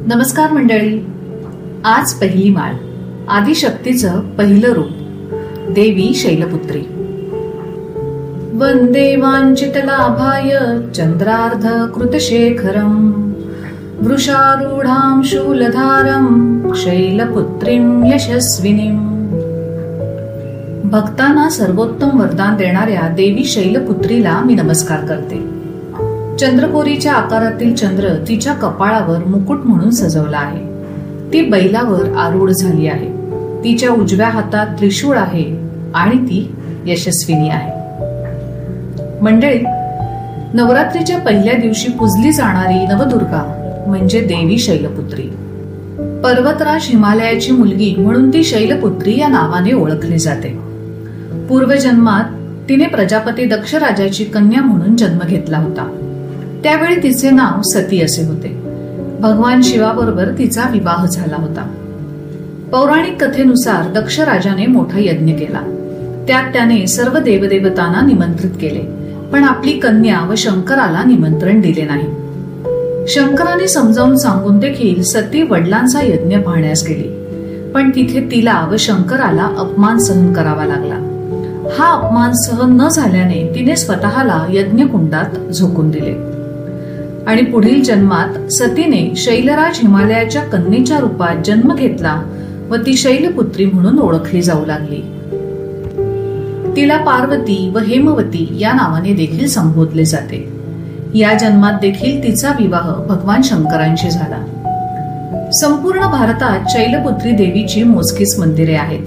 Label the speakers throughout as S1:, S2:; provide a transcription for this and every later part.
S1: नमस्कार मंडळी. आज पहिली माळ, आदिशक्तीचं पहिलं रूप, देवी शैलपुत्री. वंदे वांछितलाभाय चंद्रार्ध कृतशेखरम वृषारूढां शूलधारं शैलपुत्रीं यशस्विनीं. भक्तांना सर्वोत्तम वरदान देणाऱ्या देवी शैलपुत्रीला मी नमस्कार करते. चंद्रकोरीच्या आकारातील चंद्र तिच्या कपाळावर मुकुट म्हणून सजवला आहे. ती बैलावर आरूढ झाली आहे. तिच्या उजव्या हातात त्रिशूळ आहे आणि ती यशस्विनी आहे. मंडळी, नवरात्रीच्या पहिल्या दिवशी पूजली जाणारी नवदुर्गा म्हणजे देवी शैलपुत्री. पर्वतराज हिमालयाची मुलगी म्हणून ती शैलपुत्री या नावाने ओळखली जाते. पूर्वजन्मात तिने प्रजापती दक्ष राजाची कन्या म्हणून जन्म घेतला होता. त्यावेळी तिचे नाव सती असे होते. भगवान शिवाबरोबर तिचा विवाह झाला होता. पौराणिक कथेनुसार दक्ष राजाने मोठा यज्ञ केला. त्यात त्याने सर्व देवदेवतांना निमंत्रित केले, पण आपली कन्या व शंकराला निमंत्रण दिले नाही. शंकराने समजावून सांगून देखील सती वडिलांचा यज्ञ पाहण्यास गेली, पण तिथे तिला व शंकराला अपमान सहन करावा लागला. हा अपमान सहन न झाल्याने तिने स्वतःला यज्ञकुंडात झोकून दिले आणि पुढील जन्मात सतीने शैलराज हिमालयाच्या कन्येच्या रूपात जन्म घेतला व ती शैलपुत्री म्हणून ओळखली जाऊ लागली. तिला पार्वती व हेमवती या नावाने देखील संबोधले जाते. या जन्मात देखील तिचा विवाह भगवान शंकरांशी झाला. संपूर्ण भारतात शैलपुत्री देवीची मोजकीच मंदिरे आहेत.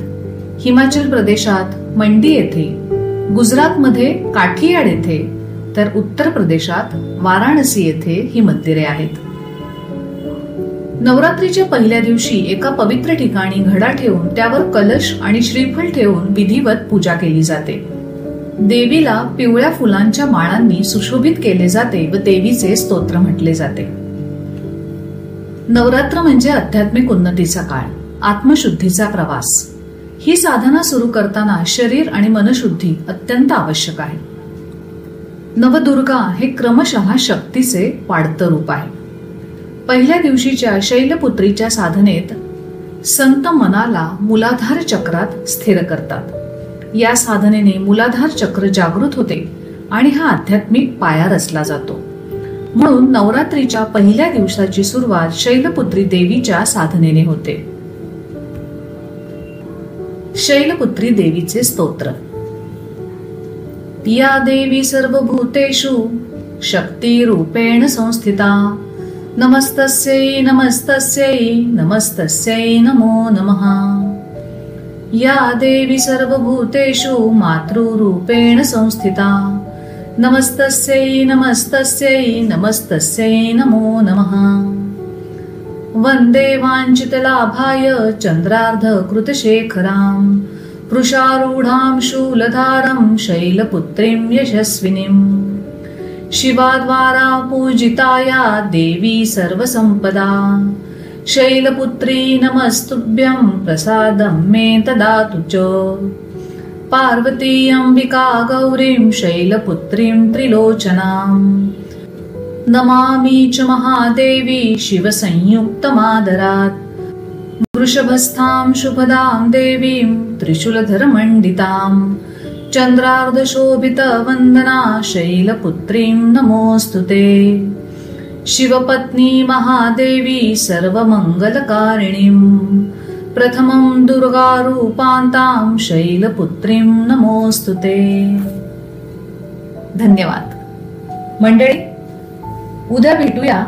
S1: हिमाचल प्रदेशात मंडी येथे, गुजरातमध्ये काठियाड येथे, तर उत्तर प्रदेशात वाराणसी येथे ही मंदिरे आहेत. नवरात्रीच्या पहिल्या दिवशी एका पवित्र ठिकाणी घडा ठेवून त्यावर कलश आणि श्रीफळ ठेवून विधिवत पूजा केली जाते. देवीला पिवळ्या फुलांच्या माळांनी सुशोभित केले जाते व देवीचे स्तोत्र म्हटले जाते. नवरात्र म्हणजे आध्यात्मिक उन्नतीचा काळ, आत्मशुद्धीचा प्रवास. ही साधना सुरू करताना शरीर आणि मनशुद्धी अत्यंत आवश्यक आहे. नवदुर्गा हे क्रमशः शक्तीचे वाढतं रूप आहे. पहिल्या दिवशीच्या शैलपुत्रीच्या साधनेत संत मनाला मूलाधार चक्रात स्थिर करतात. या साधनेने मूलाधार चक्र जागृत होते आणि हा आध्यात्मिक पाया रचला जातो. म्हणून नवरात्रीच्या पहिल्या दिवसाची सुरुवात शैलपुत्री देवीच्या साधनेने होते. शैलपुत्री देवीचे स्तोत्र. या देवी सर्वभूतेषु शक्ती रूपेण संस्थिता. नमस्तस्यै नमस्तस्यै नमस्तस्यै नमो नमः. या देवी सर्वभूतेषु मातृरूपेण संस्थिता. नमस्तस्यै नमस्तस्यै नमस्तस्यै नमो नमः. वंदे वांछितलाभाय चंद्रार्ध कृतशेखरां वृषारूढां शूलधारं शैलपुत्रीं यशस्विनीं. शिवाद्वारा पूजिताया देवी सर्वसंपदा. शैलपुत्री नमस्तुभ्यं प्रसादं मे ददातु च. पार्वती अंबिका गौरीं शैलपुत्रीं त्रिलोचनां. नमामि च महादेवी शिवसंयुक्तमादरात्. वृषभस्थां शुभदां देवीं त्रिशूलधरमण्डितां. चंद्रार्धशोभितवन्दना शैलपुत्रीं नमोऽस्तुते. शिवपत्नी महादेवी सर्वमङ्गलकारिणीं. प्रथमं दुर्गारूपान्तां शैलपुत्रीं नमोऽस्तुते. धन्यवाद मंडळी. उद्या भेटूया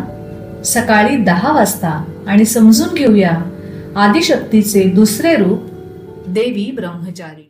S1: सकाळी 10 वाजता आणि समजून घेऊया आदिशक्तीचे दुसरे रूप देवी ब्रह्मचारी.